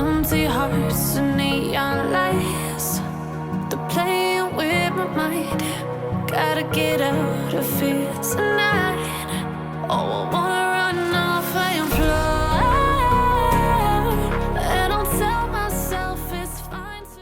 empty hearts and neon lights. They're playing with my mind. Gotta get out of here tonight. Oh, I wanna run off and fly, and I'll tell myself it's fine to.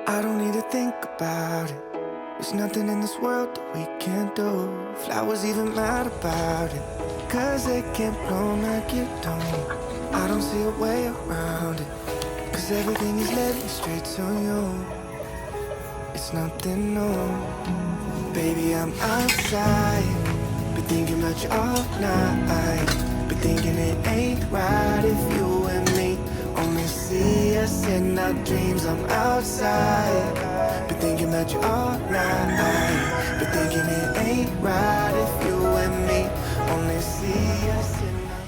I don't need to think about it. There's nothing in this world that we can't do. Flowers even mad about it, 'cause they can't bloom like you don't. I don't see a way around it, 'cause everything is leading straight to you. It's nothing new. Baby, I'm outside, been thinking about you all night. Been thinking it ain't right if you and me only see us in our dreams. I'm outside, been thinking about you all night. Been thinking it ain't right if you and me only see us in our.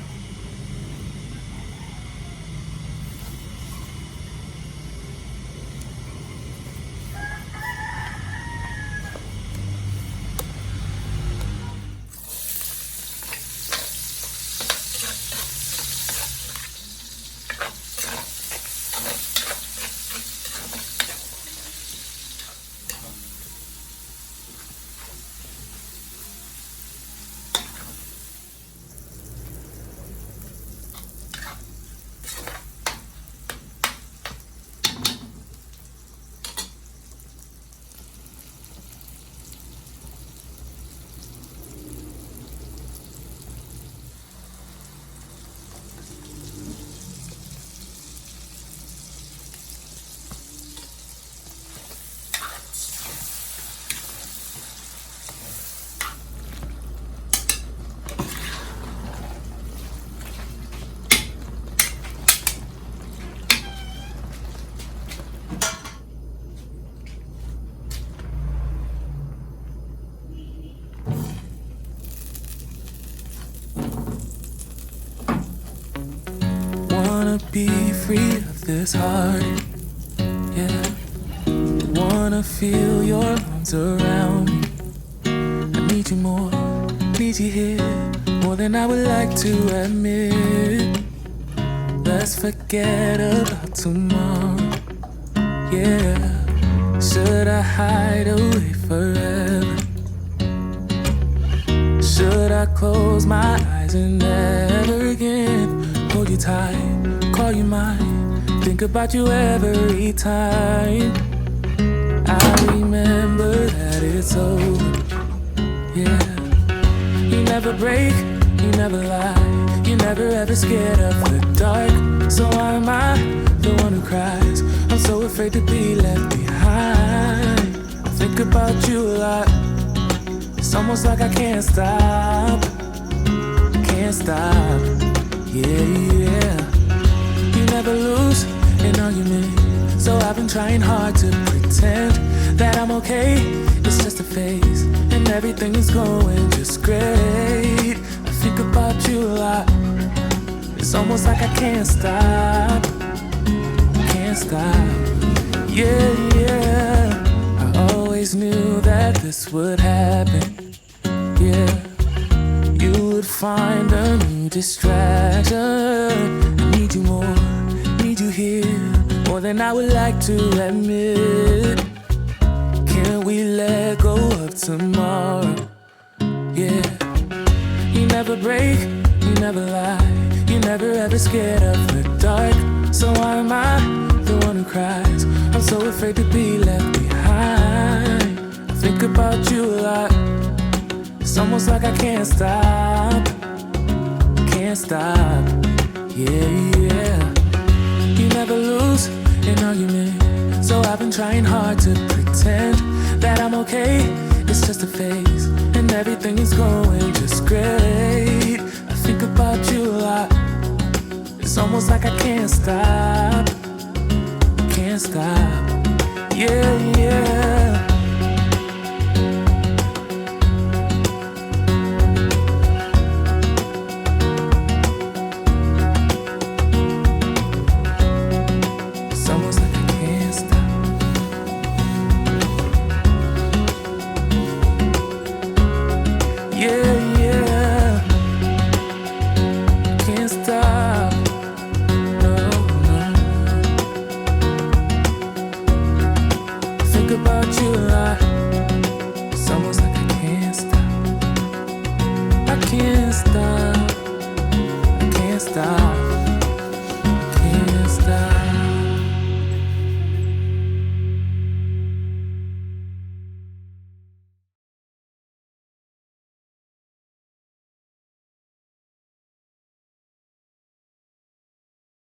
Wanna be free of this heart, yeah. Wanna feel your arms around me. I need you more, need you here, more than I would like to admit. Let's forget about tomorrow, yeah. Should I hide away forever? Should I close my eyes and never again hold you tight, call you mine, think about you every time? I remember that it's over, yeah. You never break, you never lie, you're never ever scared of the dark. So why am I the one who cries? I'm so afraid to be left behind. I think about you a lot. It's almost like I can't stop, yeah. You never lose an argument, so I've been trying hard to pretend that I'm okay. It's just a phase, and everything is going just great. I think about you a lot. It's almost like I can't stop, yeah. I always knew that this would happen, yeah. You would find a new distraction. I need you more, need you here, more than I would like to admit. Can we let go of tomorrow? Yeah. You never break, you never lie, you never ever scared of the dark. So why am I the one who cries? I'm so afraid to be left behind. I think about you a lot. It's almost like I can't stop. Can't stop. Yeah, yeah. You never lose an argument, so I've been trying hard to pretend that I'm okay. It's just a phase, and everything is going just great. I think about you a lot. It's almost like I can't stop. Can't stop. Yeah, yeah. It's almost like I can't stop. Yeah, yeah. Can't stop. No, no. Think about you a lot. It's almost like I can't stop. I can't stop. I can't stop.